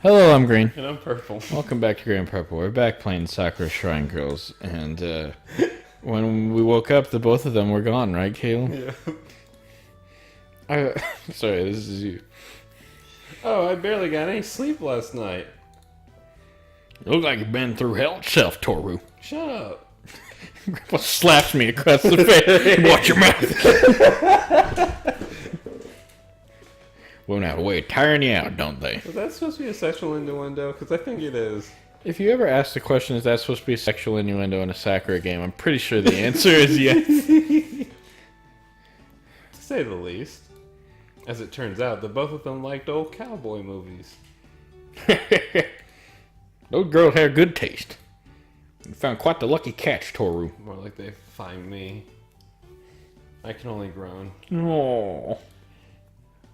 Hello, I'm Green. And I'm purple. Welcome back to Green and Purple. We're back playing Sakura Shrine Girls, and when we woke up, the both of them were gone, right, Caleb? Yeah. Sorry, this is you. Oh, I barely got any sleep last night. You look like you've been through hell itself, Toru. Shut up. Grandpa slaps me across the face. Watch your mouth. Women have a way of tiring you out, don't they? Is that supposed to be a sexual innuendo? Because I think it is. If you ever ask the question, is that supposed to be a sexual innuendo in a Sakura game, I'm pretty sure the answer is yes. To say the least. As it turns out, the both of them liked old cowboy movies. Those girls have good taste. You found quite the lucky catch, Toru. More like they find me. I can only groan. Oh.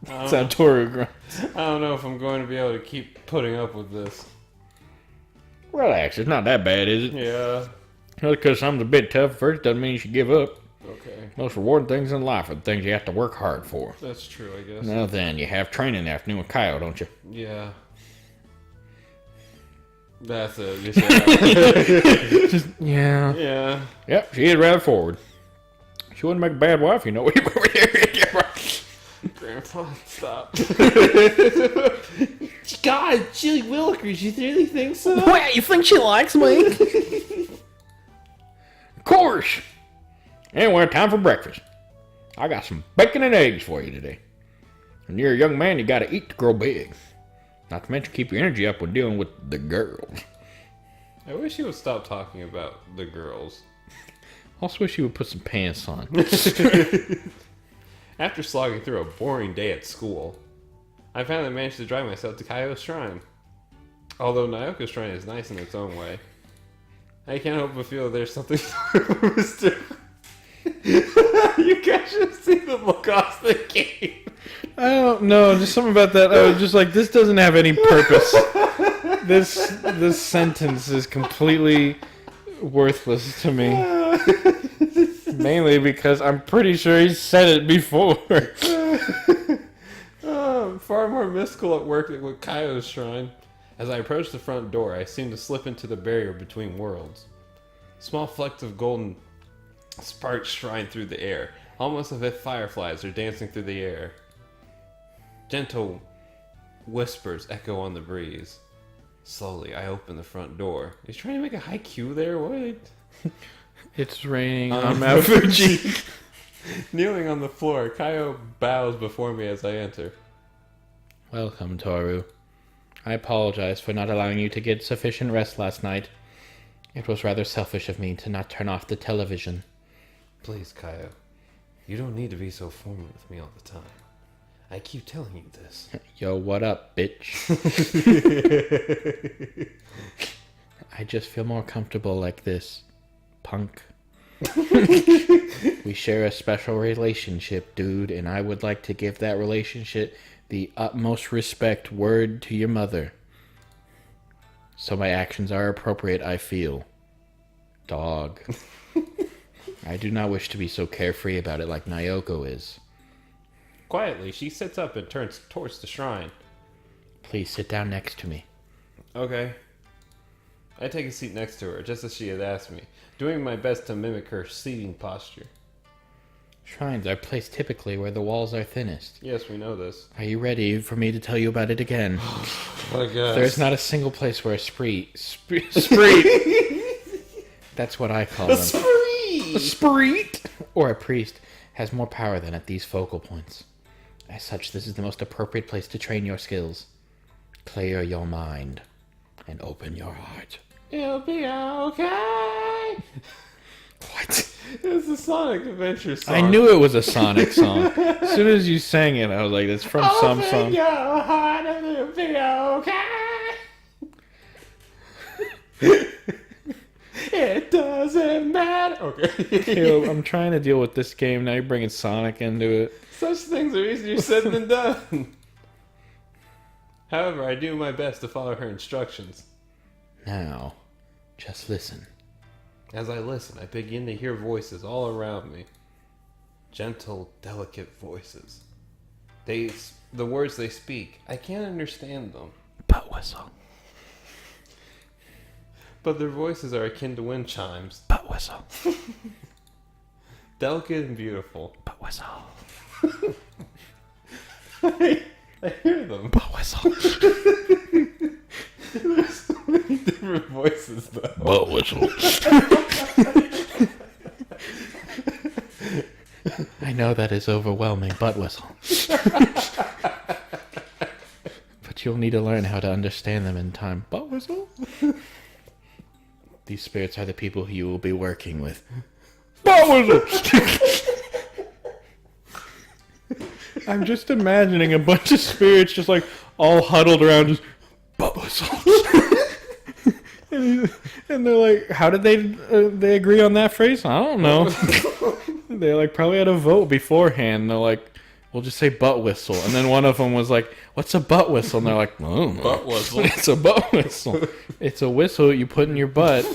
That's how Toru grunts. I don't know if I'm going to be able to keep putting up with this. Relax, it's not that bad, is it? Yeah. Just because something's a bit tough at first doesn't mean you should give up. Okay. Most rewarding things in life are the things you have to work hard for. That's true, I guess. Now then, you have training in the afternoon with Kyle, don't you? Yeah. That's it. You said that. Just, yeah. Yeah. Yep, she is rather forward. She wouldn't make a bad wife, you know. Grandpa, stop. God, Chili Willikers, you really think so? What, you think she likes me? Of course. Anyway, time for breakfast. I got some bacon and eggs for you today. When you're a young man, you gotta eat to grow big. Not to mention keep your energy up when dealing with the girls. I wish you would stop talking about the girls. Also wish you would put some pants on. After slogging through a boring day at school, I finally managed to drive myself to Kyo's Shrine. Although Nyoko's Shrine is nice in its own way, I can't help but feel there's something Mr. You guys should see the look off the game. I don't know, just something about that. I was just like, this doesn't have any purpose. This sentence is completely worthless to me. Mainly because I'm pretty sure he said it before. Far more mystical at work than with Kyo's Shrine. As I approached the front door, I seemed to slip into the barrier between worlds. Small flecks of golden sparks shine through the air, almost as if fireflies are dancing through the air. Gentle whispers echo on the breeze. Slowly, I open the front door. He's trying to make a haiku there? What? It's raining on Mount Fuji. Kneeling on the floor, Kyo bows before me as I enter. Welcome, Toru. I apologize for not allowing you to get sufficient rest last night. It was rather selfish of me to not turn off the television. Please, Kyo. You don't need to be so formal with me all the time. I keep telling you this. Yo, what up, bitch? I just feel more comfortable like this, punk. We share a special relationship, dude, and I would like to give that relationship the utmost respect. Word to your mother. So my actions are appropriate, I feel. Dog. I do not wish to be so carefree about it like Nyoko is. Quietly, she sits up and turns towards the shrine. Please sit down next to me. Okay. I take a seat next to her, just as she had asked me, doing my best to mimic her seating posture. Shrines are placed typically where the walls are thinnest. Yes, we know this. Are you ready for me to tell you about it again? I guess. There's not a single place where a spree. That's what I call them. A spreet! Or a priest has more power than at these focal points. As such, this is the most appropriate place to train your skills. Clear your mind and open your heart. It'll be okay. What? It's a Sonic Adventure song. I knew it was a Sonic song. As soon as you sang it, I was like, "It's from some Open song." your heart and it'll be okay. It doesn't matter. Okay. Caleb, I'm trying to deal with this game. Now you're bringing Sonic into it. Such things are easier said than done. However, I do my best to follow her instructions. Now, just listen. As I listen, I begin to hear voices all around me. Gentle, delicate voices. The words they speak, I can't understand them. Butt whistle. But their voices are akin to wind chimes. Butt whistle. Delicate and beautiful. Butt whistle. I hear them. Butt whistle. There's so many different voices, though. Butt whistle. I know that is overwhelming, butt whistle. But you'll need to learn how to understand them in time. Butt whistle? These spirits are the people who you will be working with. Butt whistle! I'm just imagining a bunch of spirits just like all huddled around just butt whistle. And they're like, how did they agree on that phrase? I don't know. They like probably had a vote beforehand. They're like, we'll just say butt whistle. And then one of them was like, what's a butt whistle? And they're like, I don't know. Butt whistle. It's a butt whistle. It's a whistle you put in your butt.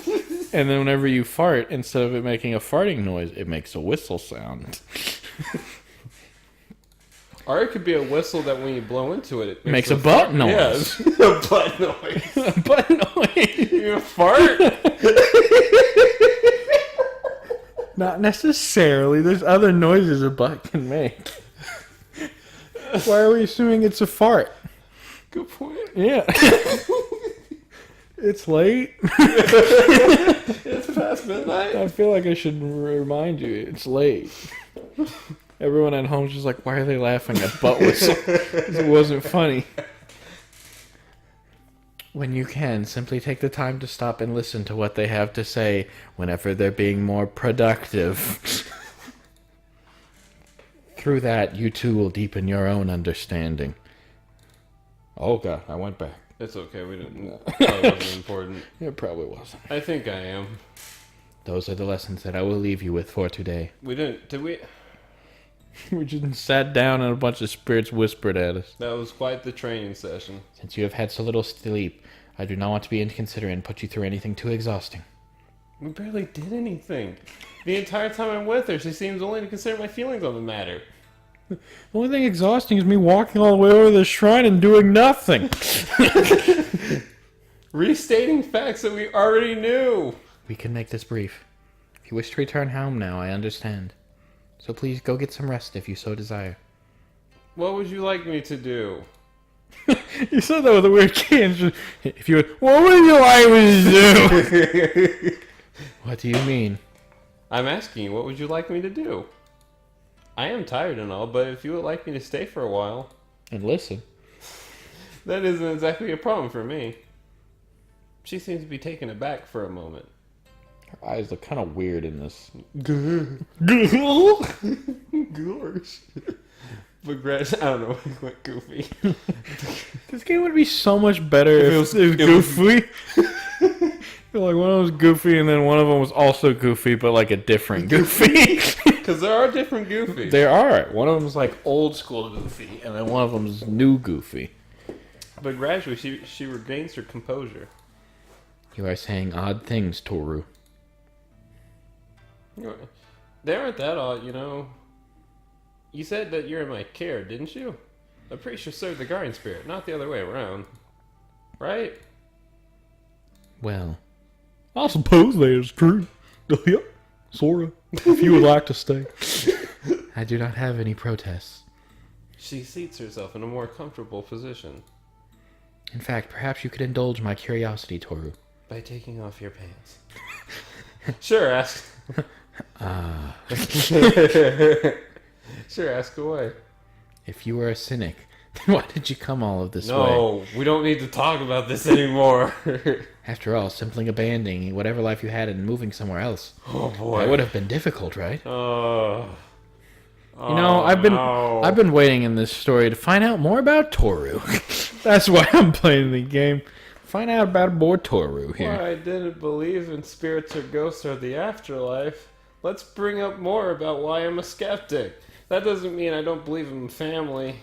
And then whenever you fart, instead of it making a farting noise, it makes a whistle sound. Or it could be a whistle that when you blow into it Makes a butt noise. Yeah, a butt noise. A butt noise. You fart? Not necessarily. There's other noises a butt can make. Why are we assuming it's a fart? Good point. Yeah. It's late. It's past midnight. I feel like I should remind you, it's late. Everyone at home's just like, why are they laughing at butt whistle? 'Cause it wasn't funny. When you can, simply take the time to stop and listen to what they have to say whenever they're being more productive. Through that, you too will deepen your own understanding. Oh god, I went back. It's okay. We didn't. That wasn't important. It probably wasn't. I think I am. Those are the lessons that I will leave you with for today. We didn't. Did we? We just sat down and a bunch of spirits whispered at us. That was quite the training session. Since you have had so little sleep, I do not want to be inconsiderate and put you through anything too exhausting. We barely did anything. The entire time I'm with her, she seems only to consider my feelings on the matter. The only thing exhausting is me walking all the way over to the shrine and doing nothing. Restating facts that we already knew. We can make this brief. If you wish to return home now, I understand. So please go get some rest if you so desire. What would you like me to do? You said that with a weird change. If you would, what would you like me to do? What do you mean? I'm asking you, what would you like me to do? I am tired and all, but if you would like me to stay for a while... And listen. That isn't exactly a problem for me. She seems to be taken aback for a moment. Her eyes look kind of weird in this. Gosh. But Gretch, I don't know, it went goofy. This game would be so much better if it was goofy. Like one of them was goofy and then one of them was also goofy, but like a different goofy. Because there are different goofies. There are. One of them's like old school goofy, and then one of them's new goofy. But gradually, she regains her composure. You are saying odd things, Toru. They aren't that odd, you know. You said that you're in my care, didn't you? I'm pretty sure serve the guardian spirit, not the other way around. Right? Well, I suppose that is true. Yep, sorta. If you would like to stay. I do not have any protests. She seats herself in a more comfortable position. In fact, perhaps you could indulge my curiosity, Toru. By taking off your pants. Sure, ask. Sure, ask away. If you were a cynic, then why did you come all of this way? No, we don't need to talk about this anymore. After all, simply abandoning whatever life you had and moving somewhere else. Oh boy. That would have been difficult, right? You You know, I've been waiting in this story to find out more about Toru. That's why I'm playing the game. Find out about boy Toru here. Why I didn't believe in spirits or ghosts or the afterlife. Let's bring up more about why I'm a skeptic. That doesn't mean I don't believe in family.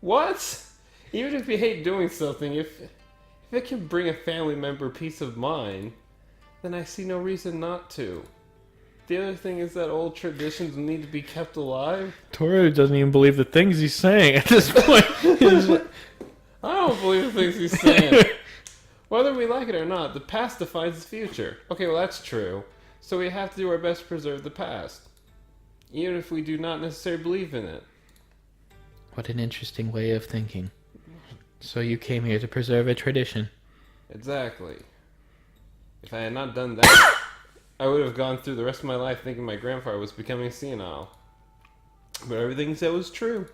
What? Even if you hate doing something, if it can bring a family member peace of mind, then I see no reason not to. The other thing is that old traditions need to be kept alive. Toru doesn't even believe the things he's saying at this point. He's like, I don't believe the things he's saying. Whether we like it or not, the past defines the future. Okay, well, that's true. So we have to do our best to preserve the past, even if we do not necessarily believe in it. What an interesting way of thinking. So you came here to preserve a tradition. Exactly. If I had not done that, I would have gone through the rest of my life thinking my grandfather was becoming senile. But everything he said was true.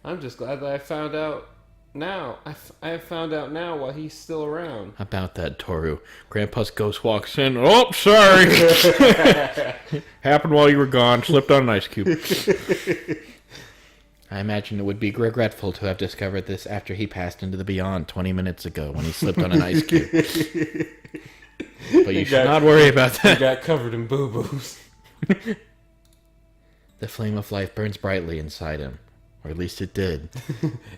I'm just glad that I found out now. I have found out now why he's still around. About that, Toru. Grandpa's ghost walks in. Oh, sorry. Happened while you were gone. Slipped on an ice cube. I imagine it would be regretful to have discovered this after he passed into the beyond 20 minutes ago when he slipped on an ice cube. But you should not worry about that. He got covered in boo-boos. The flame of life burns brightly inside him. Or at least it did.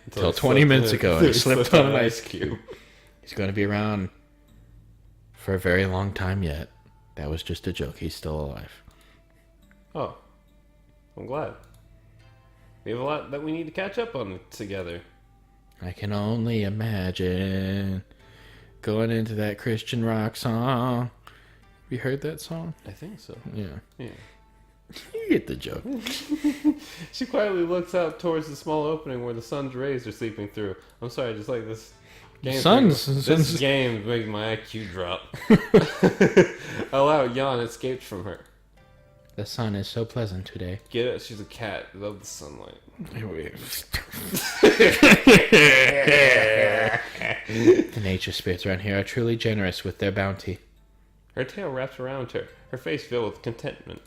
Until 20 minutes ago, and he slipped on an ice cube. He's going to be around for a very long time yet. That was just a joke. He's still alive. Oh. I'm glad. We have a lot that we need to catch up on together. I can only imagine going into that Christian rock song. Have you heard that song? I think so. Yeah. Yeah. You get the joke. She quietly looks out towards the small opening where the sun's rays are seeping through. I'm sorry, I just like this game. This game makes my IQ drop. A loud yawn escaped from her. The sun is so pleasant today. Get it? She's a cat. Love the sunlight. The nature spirits around here are truly generous with their bounty. Her tail wraps around her, her face filled with contentment.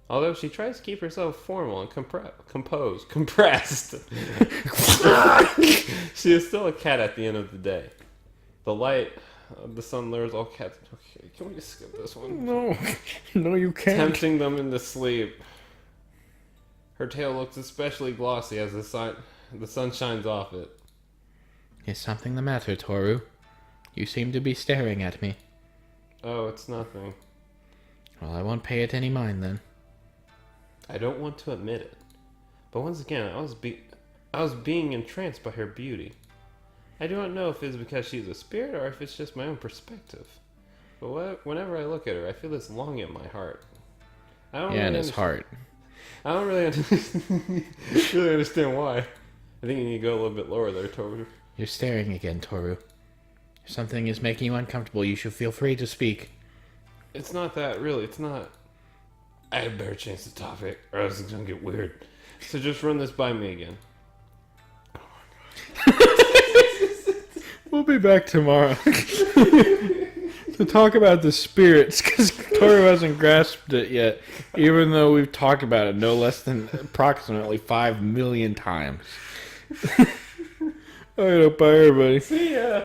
Although she tries to keep herself formal and compressed, she is still a cat at the end of the day. The light of the sun lures all cats. Okay, can we just skip this one? No, you can't. Tempting them into sleep. Her tail looks especially glossy as the sun shines off it. Is something the matter, Toru? You seem to be staring at me. Oh, it's nothing. Well, I won't pay it any mind then. I don't want to admit it, but once again, I was being entranced by her beauty. I do not know if it's because she's a spirit or if it's just my own perspective. But whenever I look at her, I feel this longing in my heart. I don't in his heart. I don't really really understand why. I think you need to go a little bit lower there, Toru. You're staring again, Toru. If something is making you uncomfortable, you should feel free to speak. It's not that, really. It's not. I had better change the topic, or else it's gonna get weird. So just run this by me again. We'll be back tomorrow to talk about the spirits, because Toru hasn't grasped it yet, even though we've talked about it no less than approximately 5 million times. Alright, bye everybody. See ya!